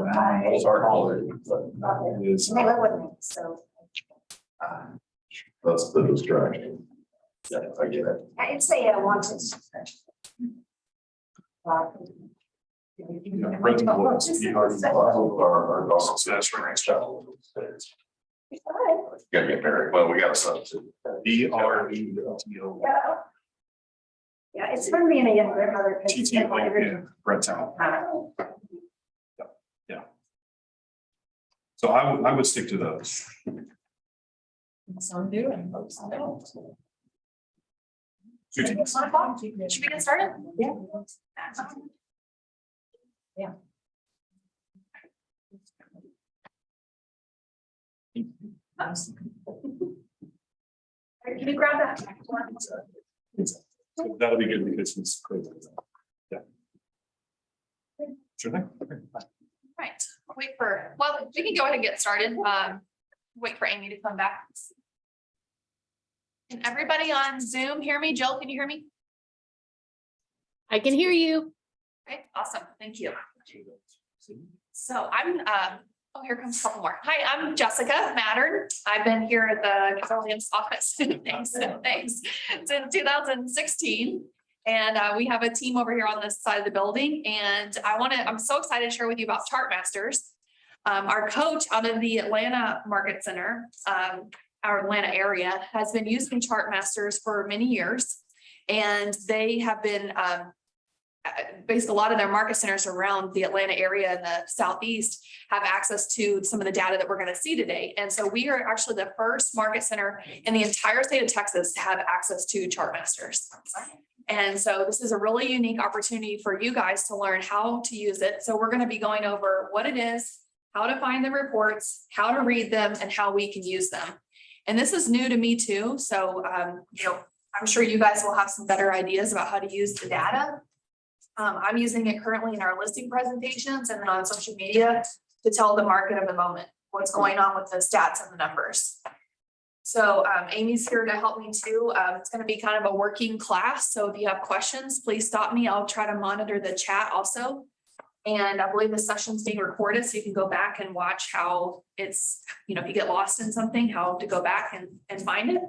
It's our holiday, but it is, They live with me, so that's the distraction. Yeah, I get it. I'd say I wanted. Our dogs, that's right. Gotta get married. Well, we got a son too. BRETO. Yeah. Yeah, it's fun being a young grandmother. TTO, Brett's out. Uh, So I would stick to those. Some do and folks don't. Two teams. 1 o'clock. Should we get started? Yeah. Can you grab that? That'll be good because it's crazy. Yeah. Sure thing. Okay. Right, well, we can go ahead and get started. Wait for Amy to come back. Can everybody on Zoom hear me? Jill, can you hear me? I can hear you. Okay, awesome, thank you. So I'm, oh, here comes a couple more. Hi, I'm Jessica Mattern. I've been here at the Keller Williams office, thanks, since 2016. And we have a team over here on this side of the building, and I'm so excited to share with you about Chart Masters. Our coach out of the Atlanta Market Center, our Atlanta area, has been using Chart Masters for many years. And they have been based a lot of their market centers around the Atlanta area and the Southeast have access to some of the data that we're going to see today. And so we are actually the first market center in the entire state of Texas to have access to Chart Masters. And so this is a really unique opportunity for you guys to learn how to use it. So we're going to be going over what it is, how to find the reports, how to read them, and how we can use them. And this is new to me too. So, I'm sure you guys will have some better ideas about how to use the data. I'm using it currently in our listing presentations and then on social media to tell the market of the moment, what's going on with the stats and the numbers. So Amy's here to help me too. It's going to be kind of a working class. So if you have questions, please stop me. I'll try to monitor the chat also. And I believe the session's being recorded, so you can go back and watch how it's, if you get lost in something, how to go back and find it.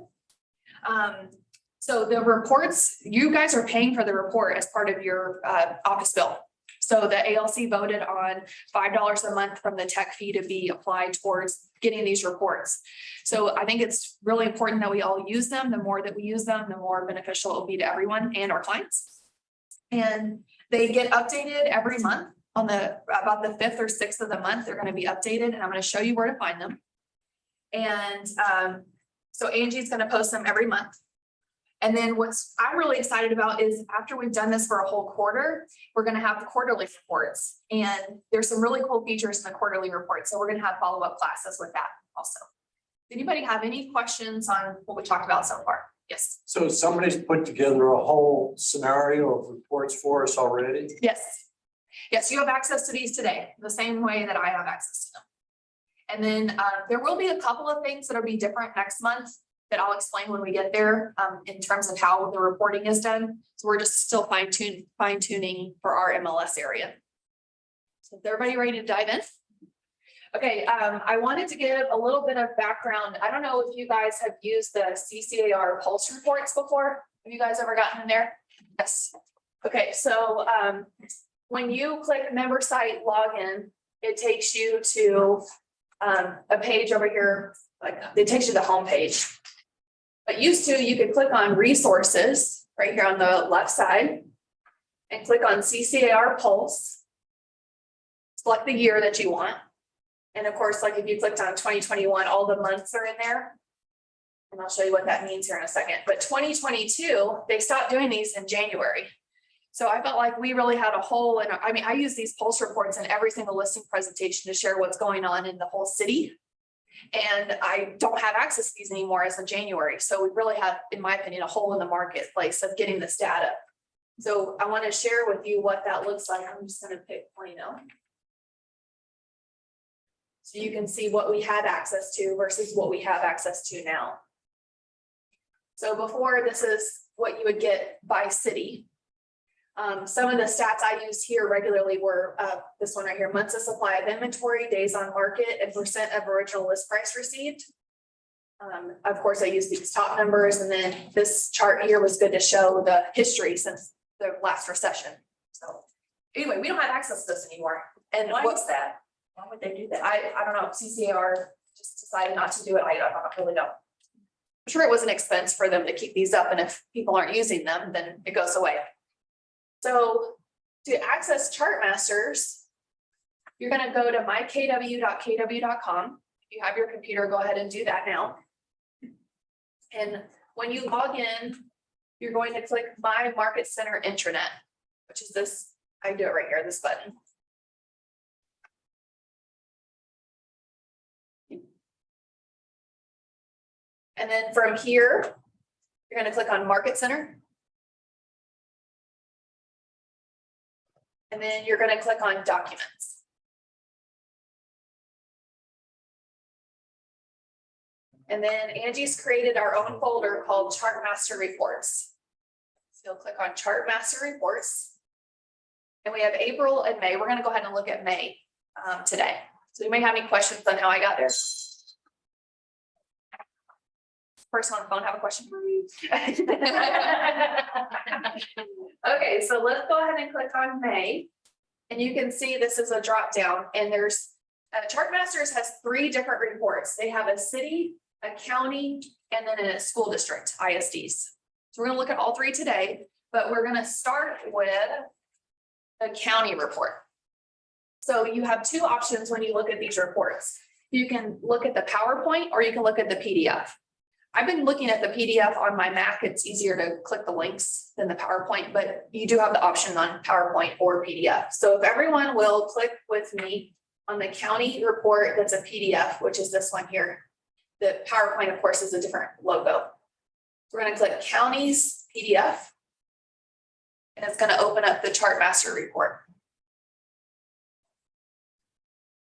So the reports, you guys are paying for the report as part of your office bill. So the ALC voted on $5 a month from the tech fee to be applied towards getting these reports. So I think it's really important that we all use them. The more that we use them, the more beneficial it will be to everyone and our clients. And they get updated every month on about the 5th or 6th of the month. They're going to be updated, and I'm going to show you where to find them. And so Angie's going to post them every month. And then I'm really excited about is after we've done this for a whole quarter, we're going to have the quarterly reports. And there's some really cool features in the quarterly report. So we're going to have follow-up classes with that also. Does anybody have any questions on what we talked about so far? Yes. So somebody's put together a whole scenario of reports for us already? Yes. Yes, you have access to these today, the same way that I have access to them. And then there will be a couple of things that'll be different next month that I'll explain when we get there in terms of how the reporting is done. So we're just still fine tuning for our MLS area. So is everybody ready to dive in? Okay, I wanted to give a little bit of background. I don't know if you guys have used the CCAR pulse reports before. Have you guys ever gotten in there? Yes. Okay, so when you click member site login, it takes you to a page over here, like it takes you to the home page. But used to, you could click on resources right here on the left side and click on CCAR Pulse. Select the year that you want. And of course, like if you clicked on 2021, all the months are in there. And I'll show you what that means here in a second. But 2022, they stopped doing these in January. So I felt like we really had a hole. And I mean, I use these pulse reports in every single listing presentation to share what's going on in the whole city. And I don't have access to these anymore as of January. So we really have, in my opinion, a hole in the marketplace of getting this data. So I want to share with you what that looks like. I'm just going to pick Plano. So you can see what we had access to versus what we have access to now. So before, this is what you would get by city. Some of the stats I used here regularly were, this one right here, months of supply of inventory, days on market, and percent of original list price received. Of course, I used these top numbers, and then this chart here was good to show the history since the last recession. So anyway, we don't have access to this anymore. And Why what's is that? Why would they do that? I don't know, CCAR just decided not to do it. I don't really know. I'm sure it was an expense for them to keep these up, and if people aren't using them, then it goes away. So to access Chartmasters, you're gonna go to mykw.kw.com. If you have your computer, go ahead and do that now. And when you log in, you're going to click My Market Center Intranet, which is this, I do it right here, this button. And then from here, you're going to click on Market Center. And then you're going to click on Documents. And then Angie's created our own folder called Chartmaster Reports. So you'll click on Chartmaster Reports. And we have April and May. We're going to go ahead and look at May today. So you may have any questions on how I got there. Person on the phone have a question for me? Okay, so let's go ahead and click on May. And you can see this is a drop down, and there's Chartmasters has 3 different reports. They have a city, a county, and then a school district, ISDs. So we're gonna look at all 3 today, but we're gonna start with the county report. So you have 2 options when you look at these reports. You can look at the PowerPoint or you can look at the PDF. I've been looking at the PDF on my Mac. It's easier to click the links than the PowerPoint, but you do have the option on PowerPoint or PDF. So if everyone will click with me on the county report, that's a PDF, which is this one here. The PowerPoint, of course, is a different logo. We're going to click Counties PDF. And it's going to open up the Chartmaster report.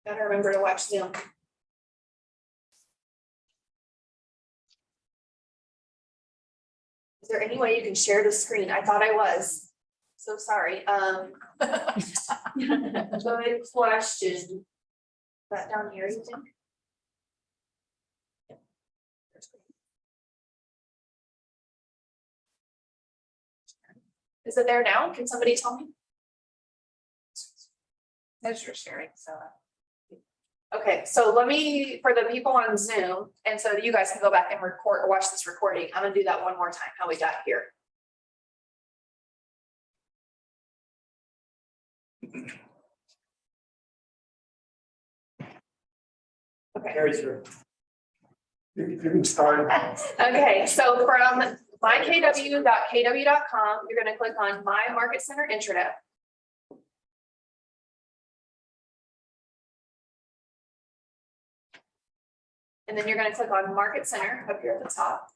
Gotta remember to watch Zoom. Is there any way you can share the screen? I thought I was. So sorry. Good question. That down here, you think? Is it there now? Can somebody tell me? As you're sharing, so. Okay, so let me, for the people on Zoom, and so you guys can go back and record or watch this recording, I'm gonna do that one more time, how we got here. Okay. Carry through. You can start. Okay, so from mykw.kw.com, you're gonna click on My Market Center Intranet. And then you're gonna click on Market Center up here at the top.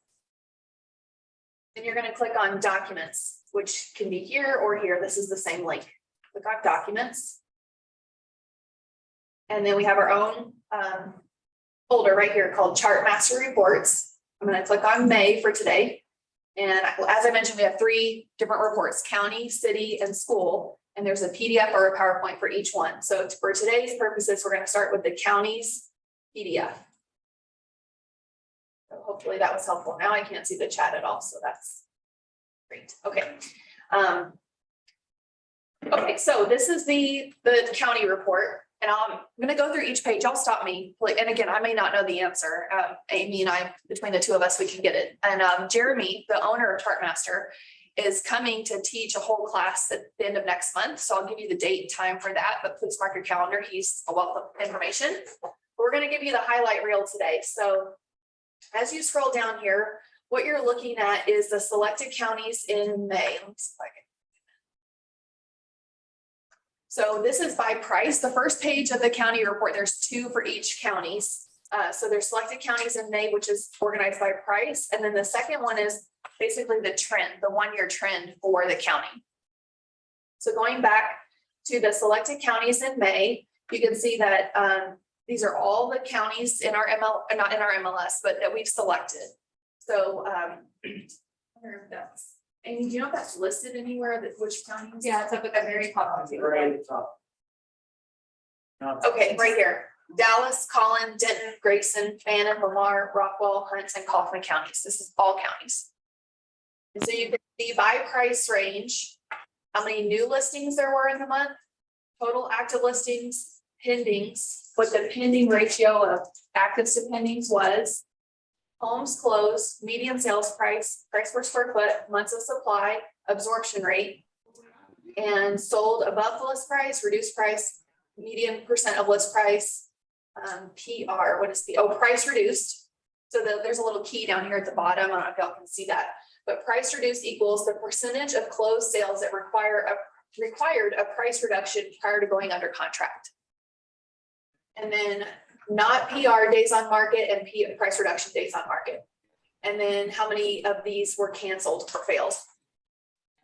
Then you're gonna click on Documents, which can be here or here. This is the same link. Click on Documents. And then we have our own folder right here called Chartmaster Reports. I'm gonna click on May for today. And as I mentioned, we have 3 different reports, county, city, and school. And there's a PDF or a PowerPoint for each one. So for today's purposes, we're gonna start with the county's PDF. So hopefully that was helpful. Now I can't see the chat at all, so that's great. Okay. Okay, so this is the county report, and I'm gonna go through each page. Y'all stop me. And again, I may not know the answer. Amy and I, between the 2 of us, we can get it. And Jeremy, the owner of Chartmaster, is coming to teach a whole class at the end of next month. So I'll give you the date and time for that, but please mark your calendar. He's a wealth of information. We're gonna give you the highlight reel today. So as you scroll down here, what you're looking at is the selected counties in May. Let me see if I can. So this is by price. The first page of the county report, there's 2 for each counties. So there's selected counties in May, which is organized by price. And then the second one is basically the trend, the 1-year trend for the county. So going back to the selected counties in May, you can see that these are all the counties in our not in our MLS, but that we've selected. So wonder if that's And do you know if that's listed anywhere that which counties? Yeah, it's up at the very top. Right, top. Okay, right here. Dallas, Collin, Denton, Grayson, Fannin, Lamar, Rockwell, Hunt, and Kaufman counties. This is all counties. And so you can see by price range, how many new listings there were in the month, total active listings, pendings, what the pending ratio of actives to pendings was, homes closed, median sales price, price per square foot, months of supply, absorption rate, and sold above the list price, reduced price, median percent of list price, PR, what is price reduced. So there's a little key down here at the bottom. I don't know if y'all can see that, but price reduced equals the percentage of closed sales that required a price reduction prior to going under contract. And then not PR days on market and price reduction days on market. And then how many of these were canceled or failed.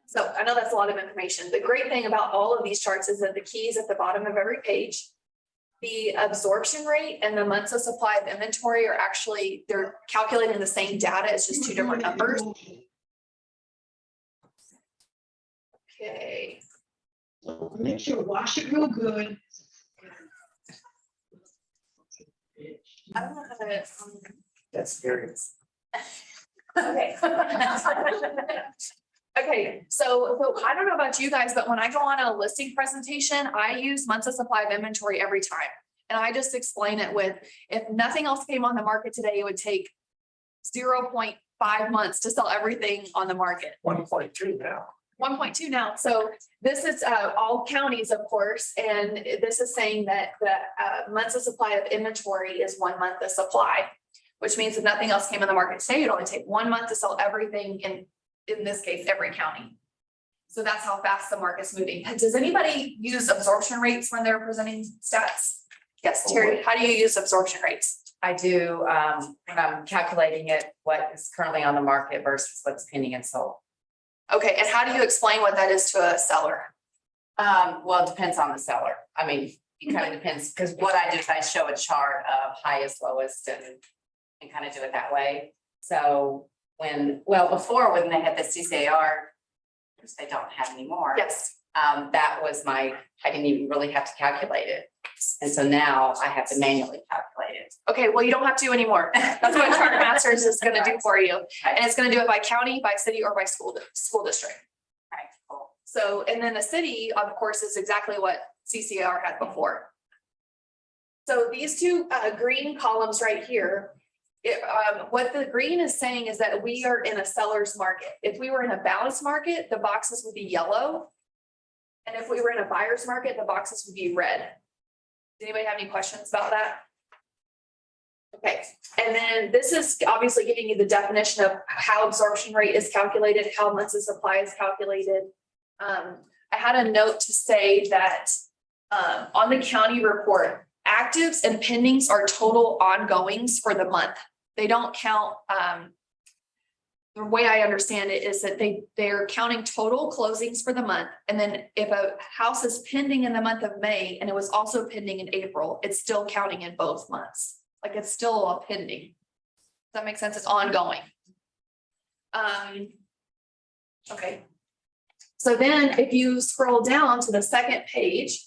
So I know that's a lot of information. The great thing about all of these charts is that the key is at the bottom of every page. The absorption rate and the months of supply of inventory are actually, they're calculating the same data. It's just two different numbers. Okay. So make sure to wash it real good. I don't know how to. That's scary. Okay. Okay, so I don't know about you guys, but when I go on a listing presentation, I use months of supply of inventory every time. And I just explain it with, if nothing else came on the market today, it would take 0.5 months to sell everything on the market. 1.2 now. 1.2 now. So this is all counties, of course, and this is saying that the months of supply of inventory is 1 month of supply, which means if nothing else came on the market today, it'd only take 1 month to sell everything in this case, every county. So that's how fast the market's moving. Does anybody use absorption rates when they're presenting stats? Yes, Terry, how do you use absorption rates? I do, when I'm calculating it, what is currently on the market versus what's pending and sold. Okay, and how do you explain what that is to a seller? Well, it depends on the seller. I mean, it kind of depends, because what I do is I show a chart of highest, lowest, and kind of do it that way. So before when they had the CCAR, which they don't have anymore. Yes. That was I didn't even really have to calculate it. And so now I have to manually calculate it. Okay, well, you don't have to anymore. That's what Chart Masters is going to do for you. And it's going to do it by county, by city, or by school district. Right, cool. So, and then the city, of course, is exactly what CCAR had before. So these two green columns right here, what the green is saying is that we are in a seller's market. If we were in a balanced market, the boxes would be yellow. And if we were in a buyer's market, the boxes would be red. Does anybody have any questions about that? Okay, and then this is obviously giving you the definition of how absorption rate is calculated, how months of supply is calculated. I had a note to say that on the county report, actives and pendings are total ongoings for the month. They don't count. The way I understand it is that they're counting total closings for the month. And then if a house is pending in the month of May and it was also pending in April, it's still counting in both months. Like it's still a pending. Does that make sense? It's ongoing. Okay. So then if you scroll down to the second page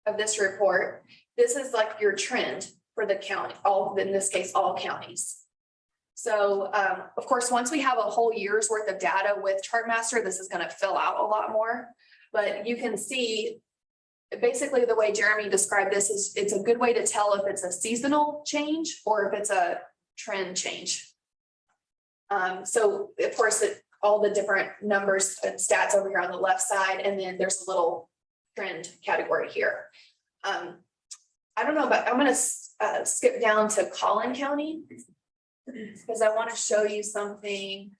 of this report, this is like your trend for the county, in this case, all counties. So of course, once we have a whole year's worth of data with Chartmaster, this is going to fill out a lot more. But you can see basically the way Jeremy described this is it's a good way to tell if it's a seasonal change or if it's a trend change. So of course, all the different numbers and stats over here on the left side, and then there's a little trend category here. I don't know, but I'm going to skip down to Collin County because I want to show you something.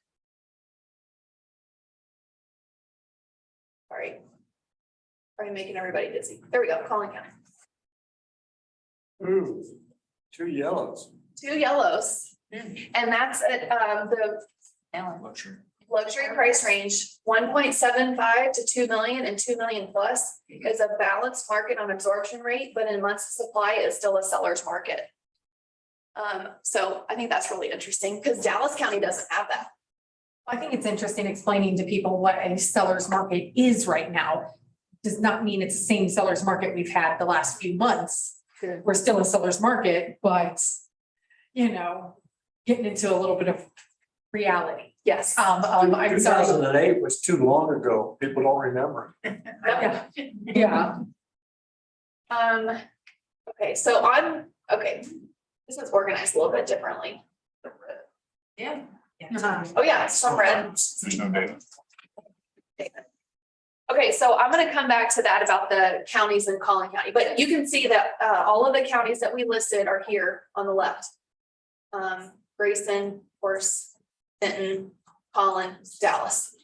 Sorry. Probably making everybody dizzy. There we go, Collin County. Ooh, 2 yellows. 2 yellows. And that's at the luxury price range, 1.75 to 2 million and 2 million plus is a balanced market on absorption rate, but in months of supply is still a seller's market. So I think that's really interesting because Dallas County doesn't have that. I think it's interesting explaining to people what a seller's market is right now. Does not mean it's the same seller's market we've had the last few months. We're still a seller's market, but, you know, getting into a little bit of reality. Yes. I'm Two sorry. thousand and eight was too long ago. People don't remember. Yeah, yeah. Okay, so this is organized a little bit differently. Yeah. Oh, yeah, it's some red. There's no data. Okay, so I'm gonna come back to that about the counties in Collin County, but you can see that all of the counties that we listed are here on the left. Grayson, of course, Benton, Collin, Dallas.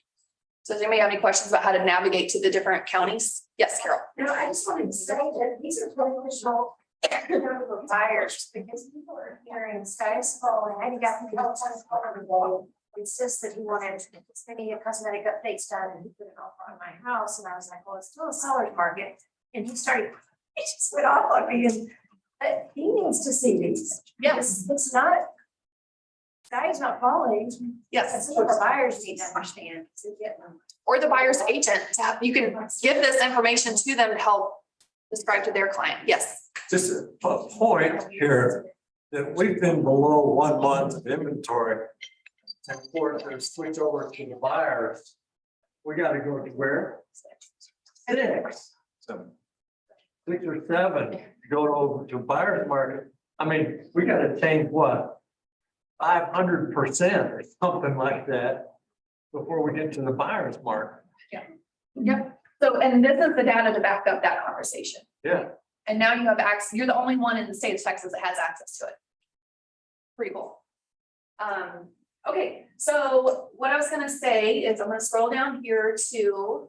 So does anybody have any questions about how to navigate to the different counties? Yes, Carol. No, I just wanted to say that these are beneficial for buyers because people are hearing skies falling. I got the whole time insist that he wanted any cosmetic updates done and he put it off on my house. And I was like, well, it's still a seller's market. And he just went off on me and he needs to see these. Yes, It's not, sky's not falling. yes. That's what the buyers need to understand. Or the buyer's agent, you can give this information to them to help describe to their client. Yes. Just a point here that we've been below 1 month of inventory. And for it to switch over to the buyers, we gotta go to where? 6. 6 or 7 to go over to buyer's market. I mean, we gotta change what? 500% or something like that before we get to the buyer's market. Yep. So, and this is the data to back up that conversation. Yeah. And now you have access, you're the only one in the state of Texas that has access to it. Pretty cool. Okay, so what I was gonna say is I'm gonna scroll down here to.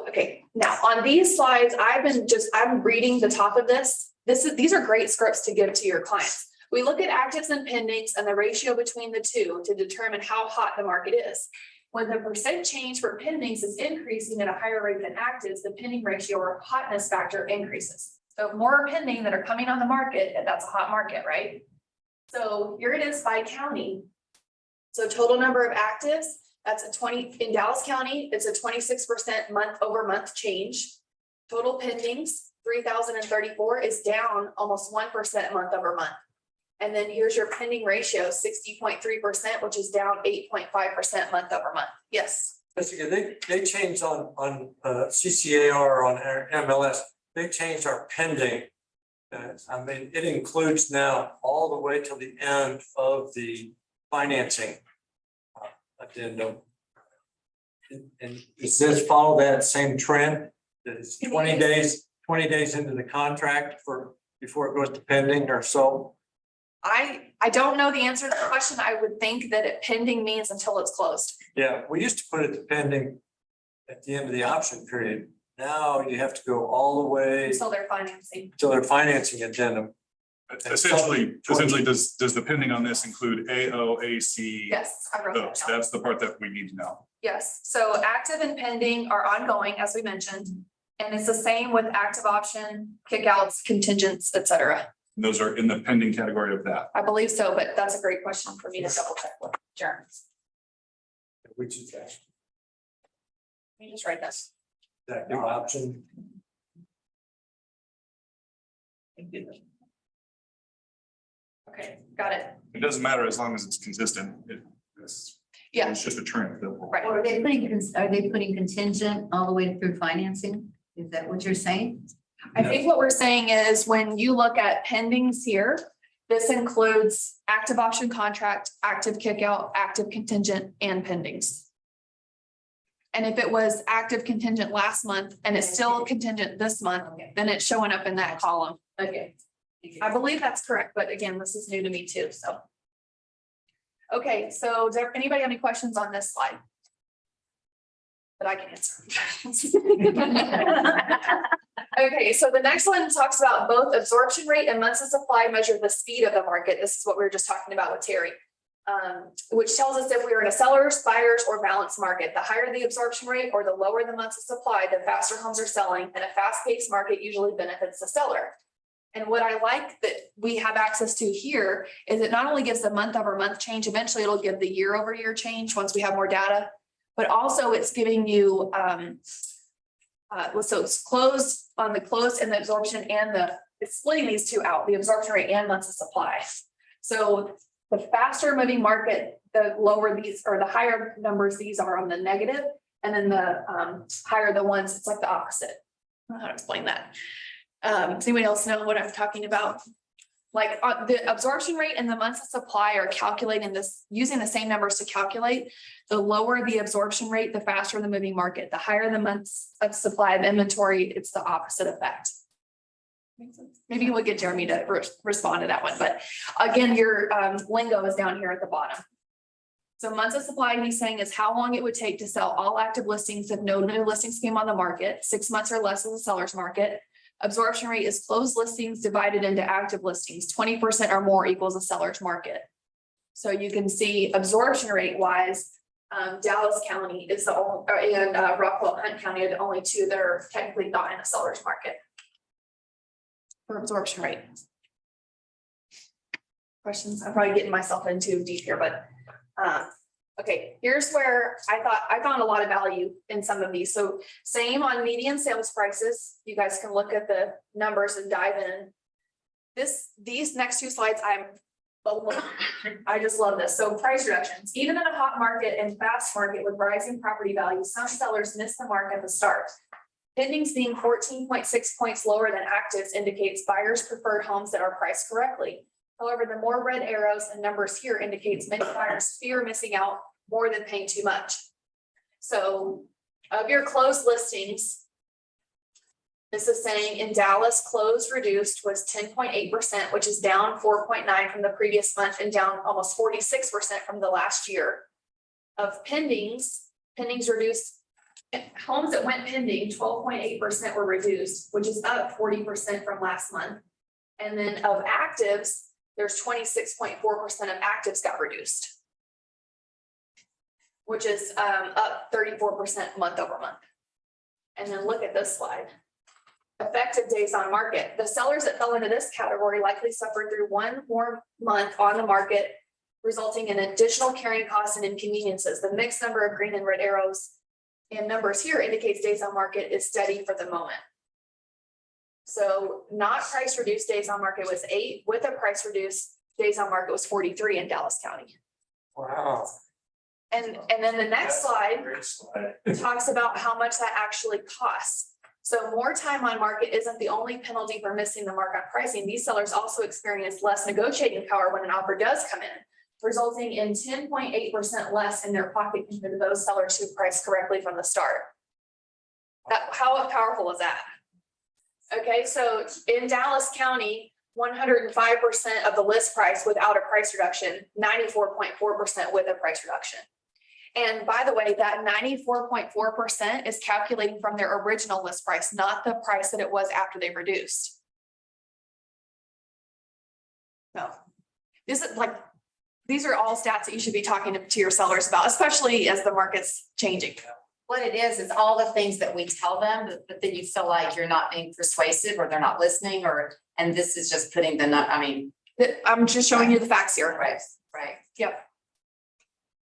Okay, now on these slides, I'm reading the top of this. These are great scripts to give to your clients. We look at actives and pendings and the ratio between the two to determine how hot the market is. When the percent change for pendings is increasing at a higher rate than actives, the pending ratio or hotness factor increases. So more pending that are coming on the market, and that's a hot market, right? So here it is by county. So total number of actives, that's in Dallas County, it's a 26% month over month change. Total pendings, 3,034 is down almost 1% month over month. And then here's your pending ratio, 60.3%, which is down 8.5% month over month. Yes. They changed on CCAR on our MLS, they changed our pending. I mean, it includes now all the way till the end of the financing addendum. And does this follow that same trend? That it's 20 days into the contract before it goes to pending or so? I don't know the answer to the question. I would think that it pending means until it's closed. Yeah, we used to put it to pending at the end of the option period. Now you have to go all the way Until they're financing. to their financing addendum. Essentially, does the pending on this include AO, AC? Yes, I wrote that Those, down. that's the part that we need to know. Yes, so active and pending are ongoing, as we mentioned. And it's the same with active option, kickouts, contingents, et cetera. And those are in the pending category of that. I believe so, but that's a great question for me to double check with Sharon. Which is that Let me just write this. new option. Okay, got it. It doesn't matter as long as it's consistent. It's Yeah, just a trend. right. Or are they putting contingent all the way through financing? Is that what you're saying? I think what we're saying is when you look at pendings here, this includes active option contract, active kickout, active contingent, and pendings. And if it was active contingent last month and it's still contingent this month, then it's showing up in that column. Okay. I believe that's correct, but again, this is new to me too, so. Okay, so does anybody have any questions on this slide? That I can answer. Okay, so the next one talks about both absorption rate and months of supply measure the speed of the market. This is what we were just talking about with Terry. Which tells us if we are in a seller's, buyer's, or balanced market, the higher the absorption rate or the lower the months of supply, the faster homes are selling, and a fast-paced market usually benefits the seller. And what I like that we have access to here is it not only gives the month over month change, eventually it'll give the year over year change once we have more data. But also it's giving you, so it's closed on the closed and the absorption and it's splitting these two out, the absorption rate and months of supply. So the faster moving market, the lower these or the higher numbers these are on the negative, and then the higher the ones, it's like the opposite. I don't know how to explain that. Does anybody else know what I'm talking about? Like the absorption rate and the months of supply are calculating this, using the same numbers to calculate. The lower the absorption rate, the faster the moving market. The higher the months of supply of inventory, it's the opposite effect. Makes sense? Maybe we'll get Jeremy to respond to that one, but again, your lingo is down here at the bottom. So months of supply, he's saying, is how long it would take to sell all active listings if no new listings came on the market. 6 months or less is a seller's market. Absorption rate is closed listings divided into active listings. 20% or more equals a seller's market. So you can see absorption rate wise, Dallas County is the only, and Rockwell Hunt County are the only two that are technically not in a seller's market for absorption rate. Questions? I'm probably getting myself in too deep here, but okay, here's where I found a lot of value in some of these. So same on median sales prices. You guys can look at the numbers and dive in. These next two slides, I just love this. So price reductions, even in a hot market and fast market with rising property values, some sellers miss the mark at the start. Pendings being 14.6 points lower than actives indicates buyers preferred homes that are priced correctly. However, the more red arrows and numbers here indicates many buyers fear missing out more than paying too much. So of your closed listings, this is saying in Dallas, closed reduced was 10.8%, which is down 4.9 from the previous month and down almost 46% from the last year. Of pendings reduced, homes that went pending, 12.8% were reduced, which is up 40% from last month. And then of actives, there's 26.4% of actives got reduced, which is up 34% month over month. And then look at this slide. Effective days on market. The sellers that fell into this category likely suffered through one more month on the market, resulting in additional carrying costs and inconveniences. The mixed number of green and red arrows and numbers here indicates days on market is steady for the moment. So not price reduced days on market was 8, with a price reduced days on market was 43 in Dallas County. Wow. And then the next slide talks about how much that actually costs. So more time on market isn't the only penalty for missing the mark on pricing. These sellers also experience less negotiating power when an offer does come in, resulting in 10.8% less in their pocket compared to those sellers who priced correctly from the start. How powerful is that? Okay, so in Dallas County, 105% of the list price without a price reduction, 94.4% with a price reduction. And by the way, that 94.4% is calculating from their original list price, not the price that it was after they reduced. No, this is like, these are all stats that you should be talking to your sellers about, especially as the market's changing. What it is all the things that we tell them, but then you feel like you're not being persuasive or they're not listening and this is just putting I'm just showing you the facts here. Right. Yep.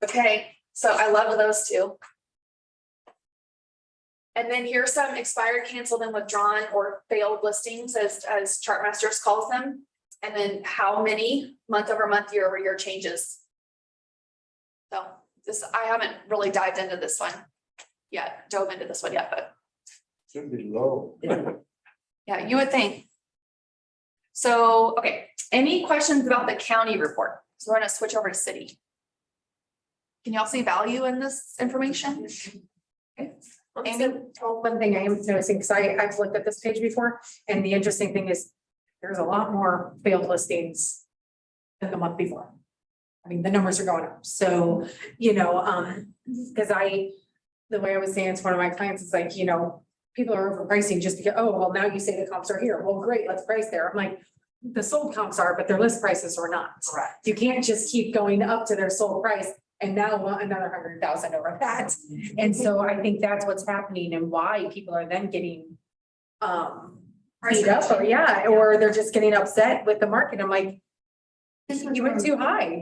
Okay, so I love those two. And then here's some expired, canceled, and withdrawn or failed listings as Chartmasters calls them. And then how many month over month, year over year changes. So I haven't really dived into this one yet, but. Should be low. Yeah, you would think. So, okay, any questions about the county report? So we're gonna switch over to city. Can y'all see value in this information? Okay. Amy? One thing I am noticing, because I've looked at this page before, and the interesting thing is there's a lot more failed listings than the month before. I mean, the numbers are going up. So, because the way I was saying to one of my clients is like, people are overpricing just because, oh, well, now you say the comps are here. Well, great, let's price there. I'm like, the sold comps are, but their list prices are not. Correct. You can't just keep going up to their sold price and now want another 100,000 over that. And so I think that's what's happening and why people are then getting beat up, or yeah, or they're just getting upset with the market. I'm like, you went too high.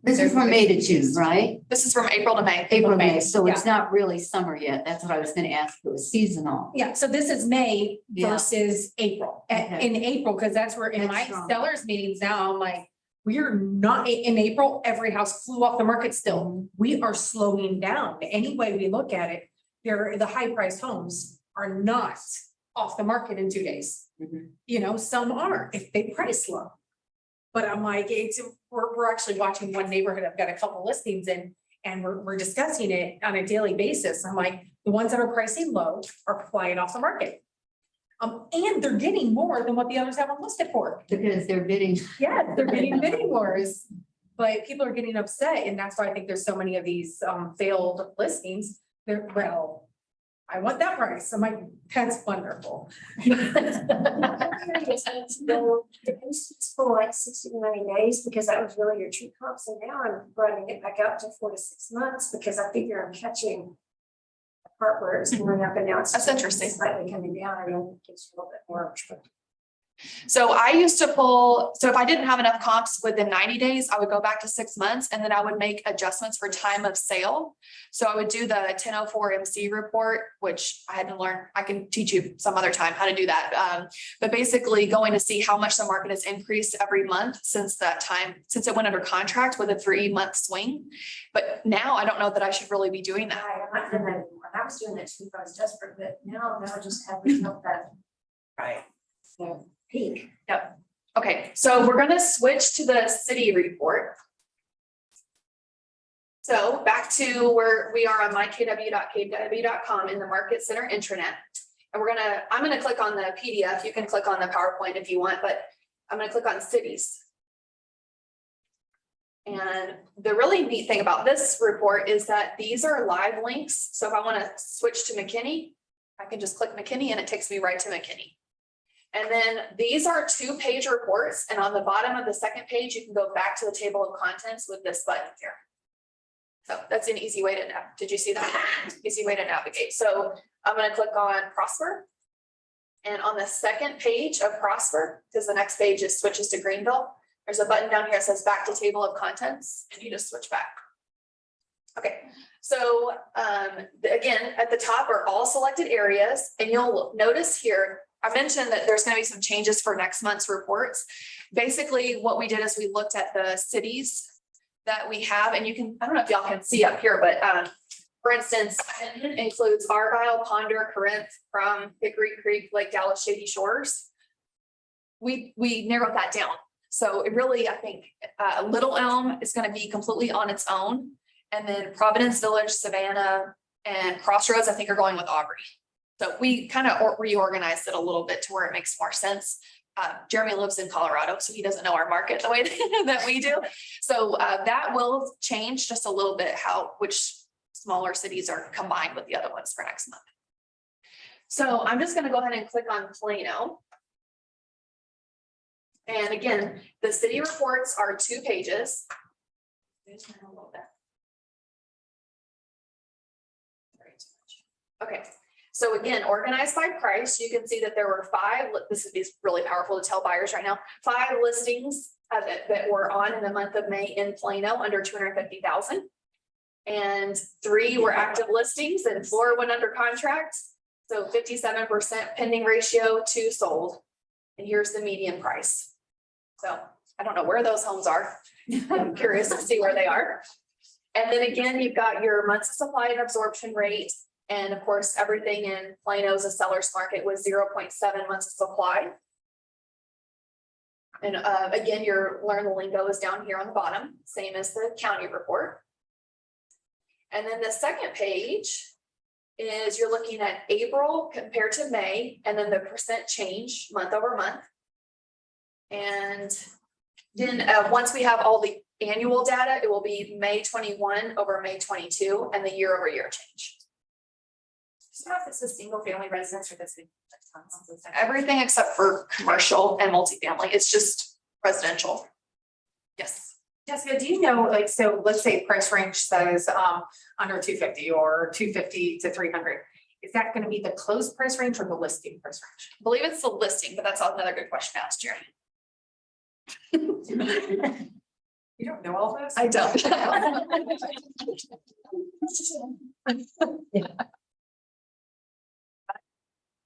This is from May to June, right? This is from April to May. April, May, so it's not really summer yet. That's what I was gonna ask. It was seasonal. Yeah, so this is May Yeah. versus April. Okay. In April, because that's where in That's my strong. sellers meetings now, I'm like, we're not, in April, every house flew off the market still. We are slowing down. Any way we look at it, the high priced homes are not off the market in 2 days. Mhm. You know, some are if they price low. But I'm like, we're actually watching one neighborhood. I've got a couple listings in and we're discussing it on a daily basis. I'm like, the ones that are pricing low are flying off the market. And they're getting more than what the others have them listed for. Because they're bidding. Yeah, they're getting bidding wars. But people are getting upset and that's why I think there's so many of these failed listings. They're, well, I want that price. I'm like, that's wonderful. It's for like 60 to 90 days because that was really your true comps. And now I'm running it back up to 4 to 6 months because I figure I'm catching the part where it's going up and now it's That's interesting. slightly coming down. I know it gives you a little bit more perspective. So I used to pull, so if I didn't have enough comps within 90 days, I would go back to 6 months and then I would make adjustments for time of sale. So I would do the 1004 MC report, which I had to learn. I can teach you some other time how to do that. But basically going to see how much the market has increased every month since that time, since it went under contract with a 3-month swing. But now I don't know that I should really be doing that. I'm not doing that anymore. I was doing that too if I was desperate, but now I just have that. Right. Peak. Yep. Okay, so we're gonna switch to the city report. So back to where we are on mykw.kw.com in the Market Center intranet. And I'm gonna click on the PDF. You can click on the PowerPoint if you want, but I'm gonna click on cities. And the really neat thing about this report is that these are live links. So if I want to switch to McKinney, I can just click McKinney and it takes me right to McKinney. And then these are 2-page reports. And on the bottom of the second page, you can go back to the table of contents with this button here. So that's an easy way to know. Did you see that? Easy way to navigate. So I'm going to click on Prosper. And on the second page of Prosper, because the next page switches to Greenville, there's a button down here that says back to table of contents, and you just switch back. Okay, so again, at the top are all selected areas, and you'll notice here, I mentioned that there's going to be some changes for next month's reports. Basically, what we did is we looked at the cities that we have, and you can, I don't know if y'all can see up here, but for instance, it includes Argyle, Ponder, Corinth, from Hickory Creek, Lake Dallas, Shady Shores. We narrowed that down. So it really, I think, Little Elm is going to be completely on its own. And then Providence Village, Savannah, and Crossroads, I think, are going with Aubrey. So we kind of reorganized it a little bit to where it makes more sense. Jeremy lives in Colorado, so he doesn't know our market the way that we do. So that will change just a little bit which smaller cities are combined with the other ones for next month. So I'm just going to go ahead and click on Plano. And again, the city reports are 2 pages. Okay, so again, organized by price, you can see that there were 5, this is really powerful to tell buyers right now, 5 listings that were on in the month of May in Plano under 250,000. And 3 were active listings and 4 went under contract. So 57% pending ratio, 2 sold. And here's the median price. So I don't know where those homes are. I'm curious to see where they are. And then again, you've got your months of supply and absorption rate. And of course, everything in Plano is a seller's market with 0.7 months of supply. And again, your learn the lingo is down here on the bottom, same as the county report. And then the second page is you're looking at April compared to May, and then the percent change month over month. And then once we have all the annual data, it will be May 21 over May 22 and the year over year change. So if this is single family residence or this everything except for commercial and multifamily, it's just residential. Yes. Jessica, do you know, like, so let's say price range says under 250 or 250 to 300. is that gonna be the closed price range or the listing price I believe it's the listing, but that's another good question to ask Jeremy. range? You don't know all this? I don't.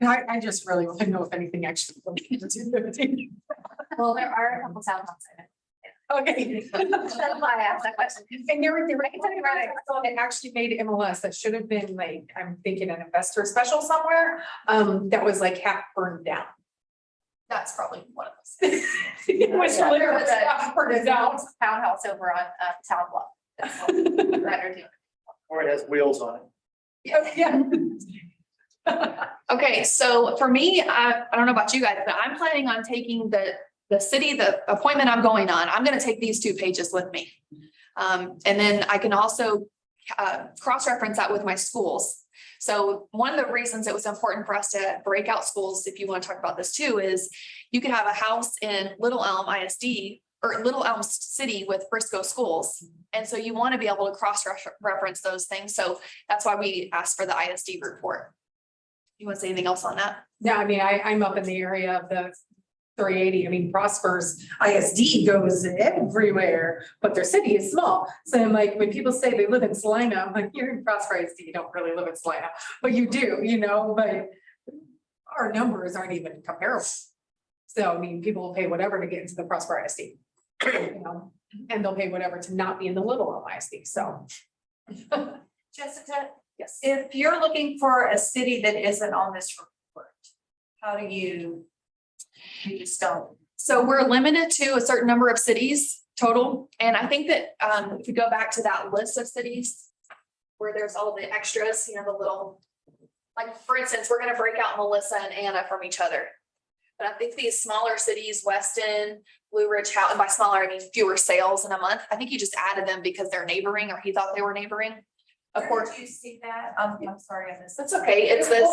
I just really want to know if anything actually. Well, there are a couple towns outside. Okay. That's why I asked that question. And there were, it actually made MLS, that should have been like, I'm thinking an investor special somewhere, that was like half burned down. That's probably one of those. It was Yeah. literally half burned down. Townhouse over on Town Bluff. That's what we're under doing. Or it has wheels on it. Yeah. Okay, so for me, I don't know about you guys, but I'm planning on taking the city, the appointment I'm going on, I'm gonna take these 2 pages with me. And then I can also cross-reference that with my schools. So one of the reasons it was important for us to break out schools, if you want to talk about this too, is you could have a house in Little Elm ISD or Little Elm City with Briscoe schools. And so you want to be able to cross-reference those things. So that's why we asked for the ISD report. You want to say anything else on that? Yeah, I mean, I'm up in the area of the 380. I mean, Prosper's ISD goes everywhere, but their city is small. So I'm like, when people say they live in Salina, I'm like, you're in Prosper ISD, you don't really live in Salina, but you do, you know, but our numbers aren't even comparable. So I mean, people will pay whatever to get into the Prosper ISD, you know, and they'll pay whatever to not be in the Little Elm ISD, so. Jessica, Yes. if you're looking for a city that isn't on this report, how do you just don't? So we're limited to a certain number of cities total. And I think that if you go back to that list of cities where there's all the extras, you know, the little, like, for instance, we're gonna break out Melissa and Anna from each other. But I think these smaller cities, Weston, Blue Ridge, and by smaller, I mean fewer sales in a month. I think he just added them because they're neighboring, or he thought they were neighboring. Of course, Did you see that? I'm sorry, I missed. that's okay. It's this.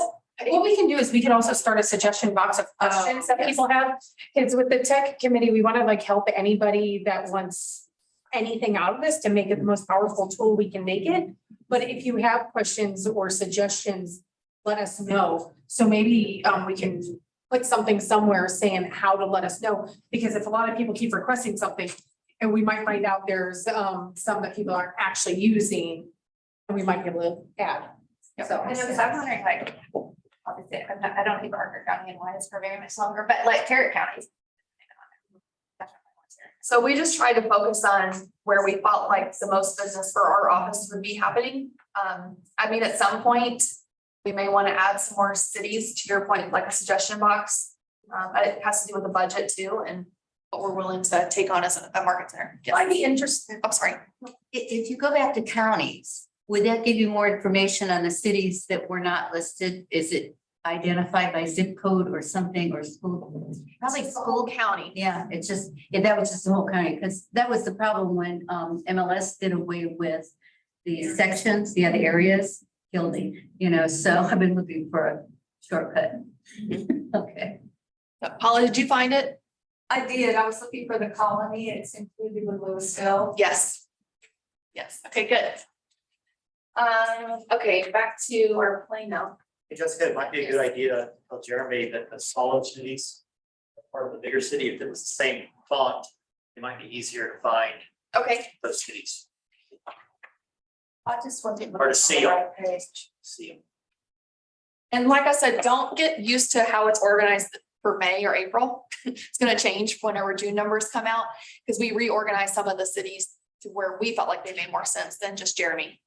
What we can do is we can also start a suggestion box of questions that yes. people have. It's with the tech committee, we want to like help anybody that wants anything out of this to make it the most powerful tool we can make it. But if you have questions or suggestions, let us know. So maybe we can put something somewhere saying how to let us know. Because if a lot of people keep requesting something, and we might find out there's some that people aren't actually using, and we might be able to add. So. I know, because I'm wondering, like, obviously, I don't think Parker County and Wise for very much longer, but like Carrot County. So we just tried to focus on where we felt like the most business for our office would be happening. I mean, at some point, we may want to add some more cities, to your point, like a suggestion box. It has to do with the budget too, and what we're willing to take on as a market center. Yes. I'd be interested. I'm sorry. If you go back to counties, would that give you more information on the cities that were not listed? Is it identified by zip code or something, or school? Probably The school. whole county. Yeah, it's just, yeah, that was just the whole county, because that was the problem when MLS did away with the sections, the other areas, killed me, you know, so I've been looking for a shortcut. Okay. Paula, did you find it? I did. I was looking for the colony. It's included with Louisville. Yes. Yes. Okay, good. Okay, back to our Plano. Hey, Jessica, it might be a good idea to tell Jeremy that the smaller cities, are part of the bigger city, if it was the same font, it might be easier to find Okay, those cities. I just wanted Or to see them. page. See them. and like I said, don't get used to how it's organized for May or April. It's gonna change whenever June numbers come out, because we reorganized some of the cities to where we felt like they made more sense than just Jeremy.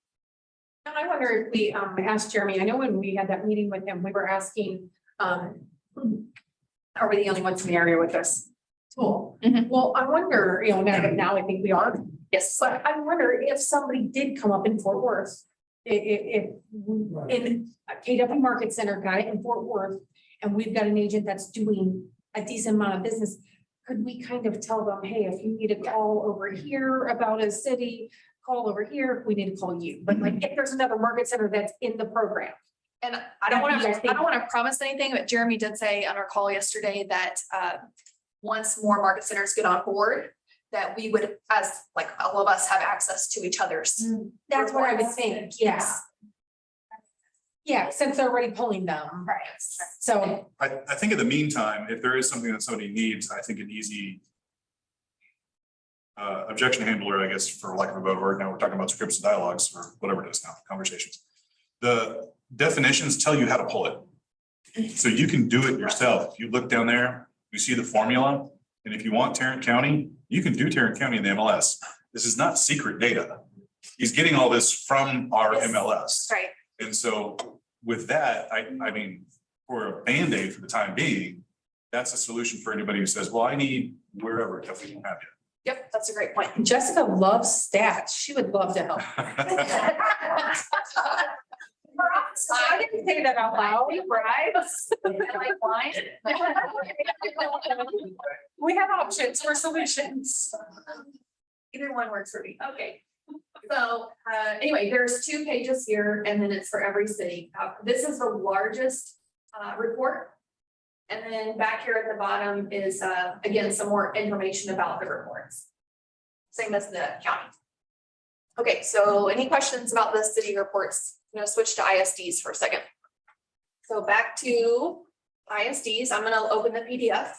And I wonder if we asked Jeremy, I know when we had that meeting with him, we were asking, are we the only ones in the area with this tool? Mhm. Well, I wonder, you know, now I think we are, Yes. but I wonder if somebody did come up in Fort Worth. If in a KW Market Center guy in Fort Worth, and we've got an agent that's doing a decent amount of business, could we kind of tell them, hey, if you need a call over here about a city, call over here, we need to call you. But like, if there's another market center that's in the program. And I don't want That'd be, to, promise anything, but Jeremy did say on our call yesterday that once more market centers get on board, that we would, as like all of us, have access to each other's. That's what I was saying, yes. Yeah, since they're already pulling them. Right. So, I think in the meantime, if there is something that somebody needs, I think an easy objection handler, I guess, for lack of a better word, now we're talking about scripts and dialogues or whatever it is now, conversations. The definitions tell you how to pull it. So you can do it yourself. If you look down there, you see the formula. And if you want Tarrant County, you can do Tarrant County in the MLS. This is not secret data. He's getting all this from our Yes. MLS. Right. And so with that, I mean, for a Band-Aid for the time being, that's a solution for anybody who says, well, I need wherever, if we don't have Yep, that's a great point. Jessica loves stats. She would love to help. it. I didn't say that out loud. Bribes, like wine. We have options for solutions. Either one works for me. Okay. So, anyway, there's 2 pages here and then it's for every city. This is the largest, report. And then back here at the bottom is, again, some more information about the reports. Same as the county. Okay, so any questions about the city reports? I'm gonna switch to ISDs for a second. So back to ISDs, I'm gonna open the PDF.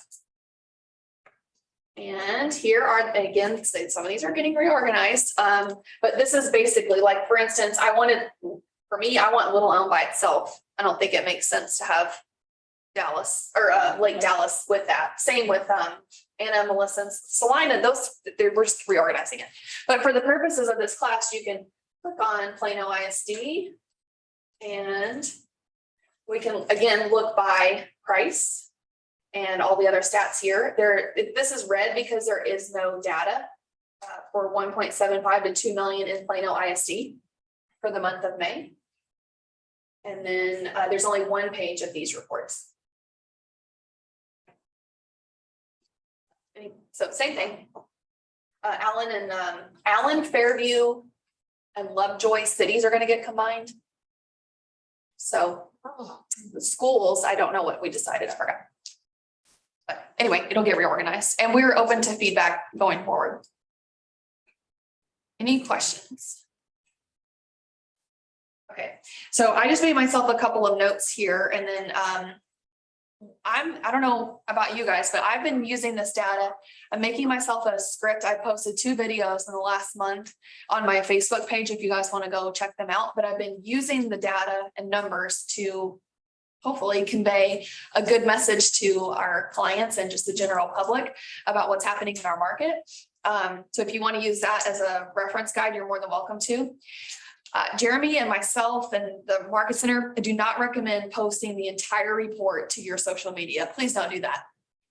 And here are, again, some of these are getting reorganized, but this is basically like, for instance, for me, I want Little Elm by itself. I don't think it makes sense to have Dallas or Lake Dallas with that. Same with Anna, Melissa, and Salina, we're just reorganizing it. But for the purposes of this class, you can click on Plano ISD. And we can, again, look by price and all the other stats here. This is red because there is no data for 1.75 to 2 million in Plano ISD for the month of May. And then there's only 1 page of these reports. So same thing. Allen, Fairview, and Lovejoy cities are going to get combined. So the schools, I don't know what we decided, I forgot. But anyway, it'll get reorganized and we're open to feedback going forward. Any questions? Okay, so I just made myself a couple of notes here and then I don't know about you guys, but I've been using this data. I'm making myself a script. I posted 2 videos in the last month on my Facebook page if you guys want to go check them out. But I've been using the data and numbers to hopefully convey a good message to our clients and just the general public about what's happening in our market. So if you want to use that as a reference guide, you're more than welcome to. Jeremy and myself and the Market Center do not recommend posting the entire report to your social media. Please don't do that.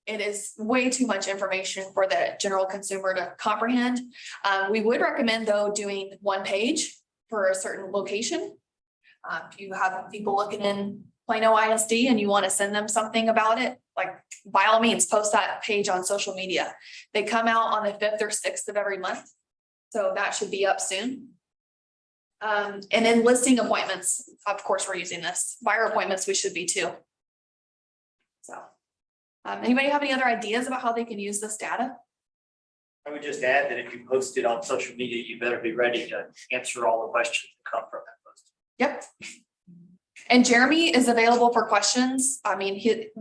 It is way too much information for the general consumer to comprehend. We would recommend though doing 1 page for a certain location. If you have people looking in Plano ISD and you want to send them something about it, like by all means, post that page on social media. They come out on the 5th or 6th of every month. So that should be up soon. And then listing appointments, of course, we're using this. Buyer appointments, we should be too. So, anybody have any other ideas about how they can use this data? I would just add that if you post it on social media, you better be ready to answer all the questions that come from that post. Yep. And Jeremy is available for questions. I mean, should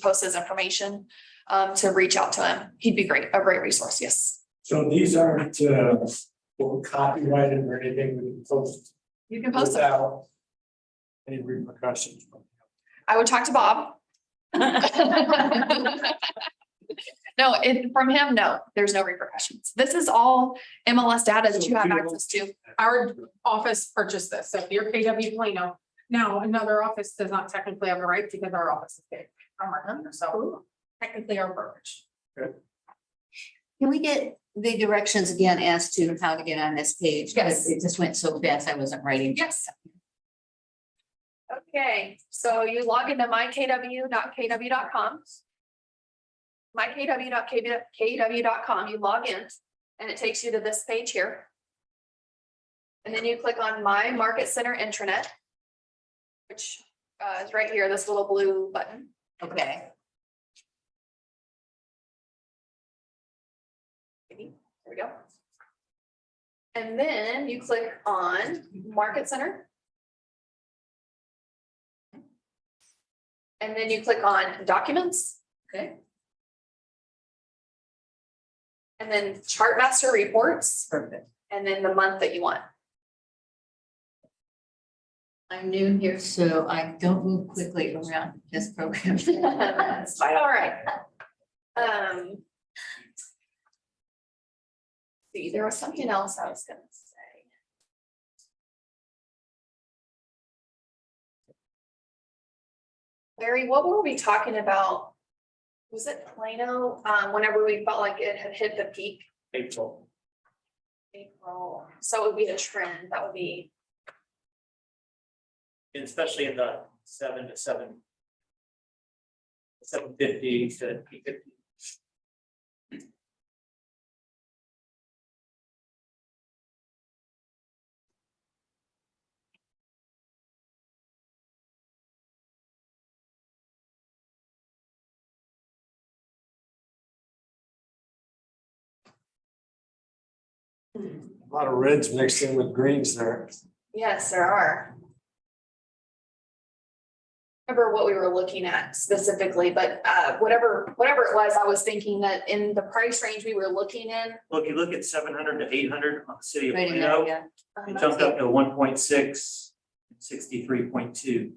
post his information to reach out to him. He'd be a great resource. Yes. So these aren't copyrighted or anything we can post You can post them. without any repercussions. I would talk to Bob. No, from him, no, there's no repercussions. This is all MLS data that you have access to. Our office purchased this. So if you're KW Plano, now another office does not technically have the right because our office is big. So technically our brokerage. Can we get the directions again as to how to get on this page? Yes. It just went so fast, I wasn't writing. Yes. Okay, so you log into mykw.kw.com. mykw.kw.com, you log in and it takes you to this page here. And then you click on My Market Center Intranet, which is right here, this little blue button. Okay. There we go. And then you click on Market Center. And then you click on documents. Okay. And then chart master reports, Perfect. and then the month that you want. I'm new here, so I don't move quickly around this program. That's quite all right. See, there was something else I was gonna say. Larry, what were we talking about? Was it Plano, whenever we felt like it had hit the peak? April. April, so it would be a trend, that would be, And especially in the 7 to 750 to 850. A lot of reds mixed in with greens there. yes, there are. Remember what we were looking at specifically, but whatever it was, I was thinking that in the price range we were looking in. Well, if you look at 700 to 800 on the city of Right in Plano, there, yeah. it jumped up to 1.6, 63.2,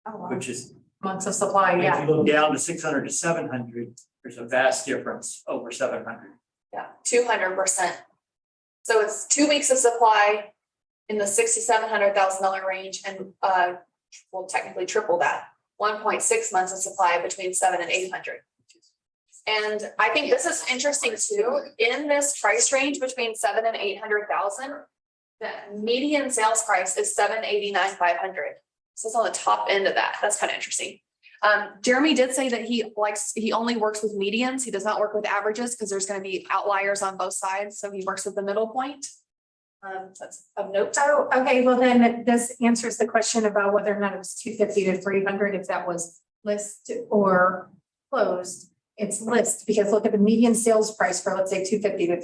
Oh, wow. which is, Months of supply, if yeah. you look down to 600 to 700, there's a vast difference over 700. Yeah, 200%. So it's 2 weeks of supply in the $6,700,000 range and well, technically triple that, 1.6 months of supply between 700 and 800. And I think this is interesting too, in this price range between 700 and 800,000, the median sales price is 789,500. So it's on the top end of that. That's kind of interesting. Jeremy did say that he only works with medians. He does not work with averages because there's going to be outliers on both sides. So he works with the middle point. That's of note. Oh, okay, well then this answers the question about whether or not it was 250 to 300, if that was list or closed. It's list, because look at the median sales price for, let's say, 250 to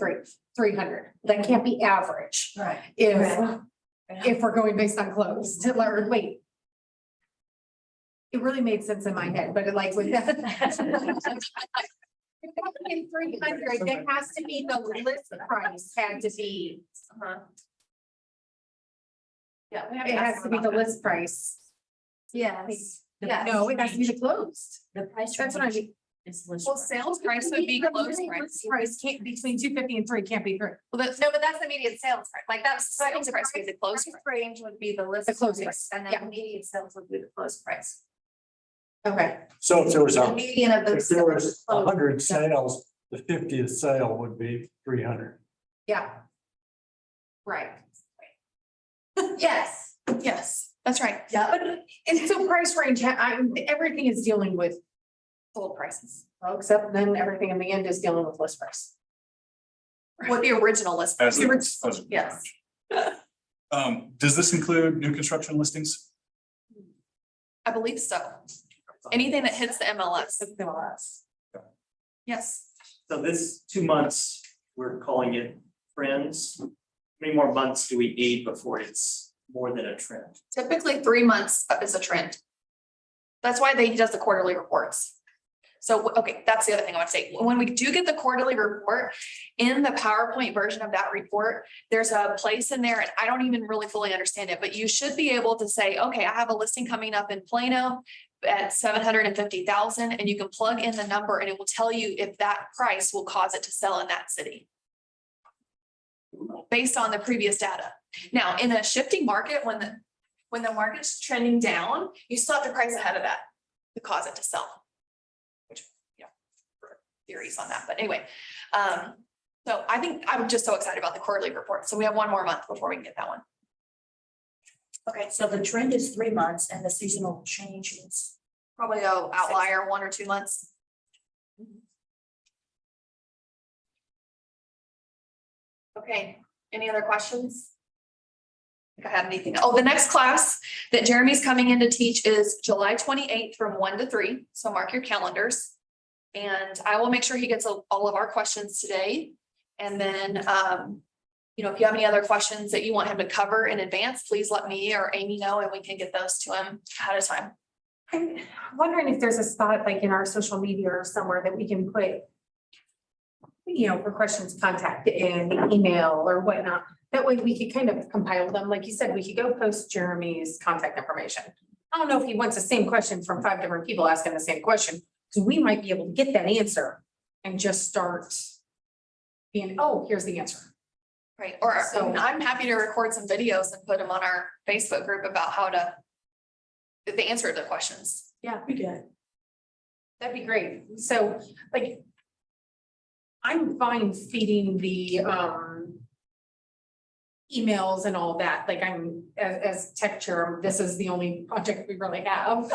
300. That can't be average. Right. If we're going based on closed, or wait. It really made sense in my head, but like with that. In 300, there has to be the list price had to be. Yeah. we have It has ask to be the about that. list price. Yes. No, it has to be the closed. The price. That's what I mean. Well, sales price would be closed price. List price can't, between 250 and 3 can't be 3. Well, no, but that's the median sales price. Like that's sales price would be the closed price. Range would be the list. The closed price, and yeah. then the median sales would be the closed price. Okay. So if there was The median of the. if there was closed. 100 sales, the 50th sale would be 300. Yeah. Right. Yes. Yes, that's right. Yeah, but and so price range, everything is dealing with sold prices, well, except then everything in the end is dealing with list price. What the original list. As The a- orig- as a- Yes. Does this include new construction listings? I believe so. Anything that hits the MLS. Yes. So this 2 months, we're calling it trends. How many more months do we need before it's more than a trend? Typically 3 months is a trend. That's why he does the quarterly reports. So, okay, that's the other thing I want to say. When we do get the quarterly report, in the PowerPoint version of that report, there's a place in there, and I don't even really fully understand it, but you should be able to say, okay, I have a listing coming up in Plano at 750,000, and you can plug in the number and it will tell you if that price will cause it to sell in that city. Based on the previous data. Now, in a shifting market, when the market's trending down, you still have to price ahead of that to cause it to sell. Which, theories on that, but anyway. So I think I'm just so excited about the quarterly report. So we have 1 more month before we can get that one. Okay, so the trend is 3 months and the seasonal change is. Probably a outlier 1 or 2 months. Okay, any other questions? I think I have anything. Oh, the next class that Jeremy's coming in to teach is July 28th from 1 to 3. So mark your calendars. And I will make sure he gets all of our questions today. And then, if you have any other questions that you want him to cover in advance, please let me or Amy know and we can get those to him ahead of time. I'm wondering if there's a spot like in our social media or somewhere that we can put, you know, for questions, contact in email or whatnot. That way we could kind of compile them. Like you said, we could go post Jeremy's contact information. I don't know if he wants the same question from 5 different people asking the same question, because we might be able to get that answer and just start being, oh, here's the answer. Right, or So- I'm happy to record some videos and put them on our Facebook group about how to. The answer to the questions. Yeah, we did. That'd be great. So like. I'm fine feeding the emails and all that. Like I'm as tech chair, this is the only project we really have.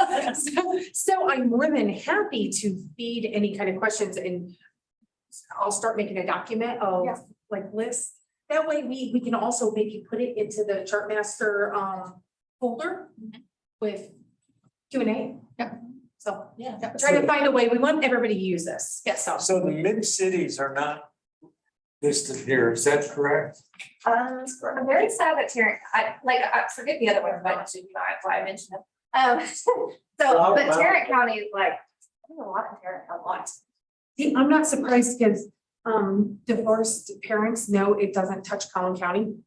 So I'm more than happy to feed any kind of questions and I'll start making a document of like lists. That way we can also maybe put it into the chart master folder with Q&A. Yeah. So, try to find a way. We want everybody to use this. Yes. So the mid cities are not listed here, is that correct? I'm very sad that Tarrant, I forget the other one, but that's why I mentioned it. So, but Tarrant County is like, I know a lot in Tarrant, a lot. See, I'm not surprised because divorced parents know it doesn't touch Collin County.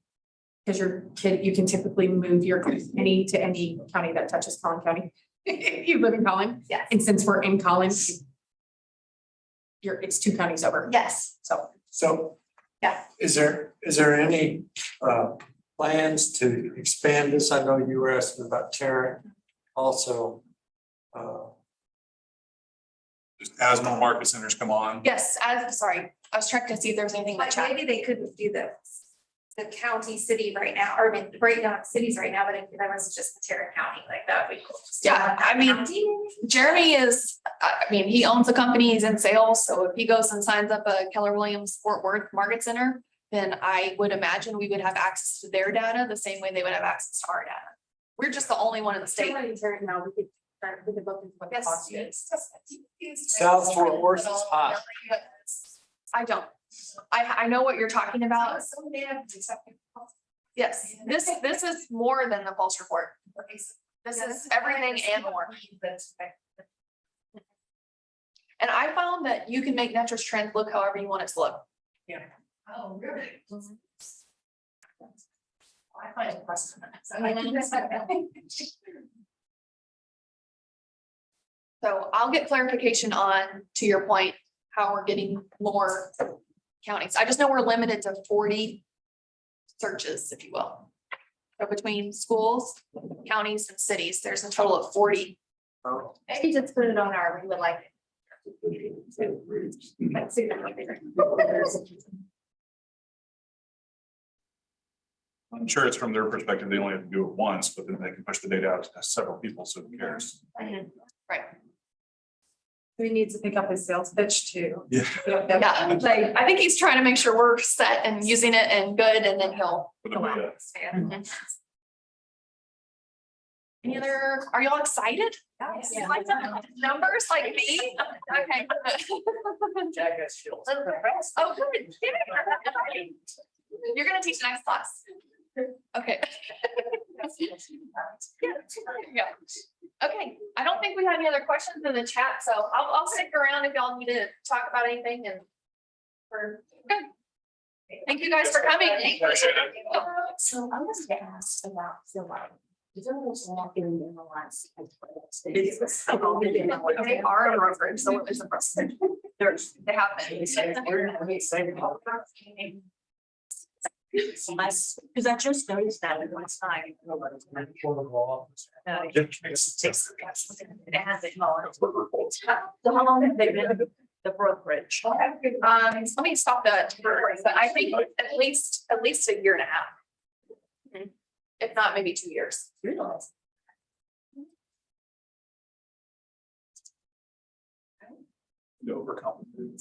Because your kid, you can typically move your any to any county that touches Collin County. If you live in Collin. Yes. And since we're in Collin, it's 2 counties over. Yes. So. Yeah. Is there any plans to expand this? I know you were asking about Tarrant also. Just as more market centers come on. Yes, sorry, I was checking to see if there was anything in the Like chat. maybe they couldn't do the county city right now, or I mean, break down cities right now, but if that was just the Tarrant County, like that would be cool. Yeah, I mean, Jeremy is, I mean, he owns a company, he's in sales, so if he goes and signs up a Keller Williams Fort Worth Market Center, then I would imagine we would have access to their data the same way they would have access to our data. We're just the only one in the state. Now we could look into what the cost is. South Fort Worth is hot. I don't. I know what you're talking about. Yes, this is more than the pulse report. This is everything and more. And I found that you can make Netris Trends look however you want it to look. Yeah. Oh, really? I find it impressive. So I'll get clarification on, to your point, how we're getting more counties. I just know we're limited to 40 searches, if you will. So between schools, counties and cities, there's a total of 40. Maybe just put it on our, we would like it. Let's see that. I'm sure it's from their perspective, they only have to do it once, but then they can push the data out to several people, so who cares? Right. We need to pick up his sales pitch too. Yeah. Yeah, like, I think he's trying to make sure we're set and using it and good, and then he'll. But it'll be, Mhm. Any other, are y'all excited? Yes. You like the numbers like me? Okay. Jack has shields. Oh, good. You're gonna teach next class. Okay. Yeah. Okay, I don't think we have any other questions in the chat, so I'll stick around if y'all need to talk about anything and. Good. Thank you guys for coming. So I was asked about Zillow. They are a brokerage, so it's a brokerage. They have been. Because I just noticed that at one time. So how long have they been the brokerage? Let me stop that, but I think at least a year and a half. If not, maybe 2 years. overcomplicated.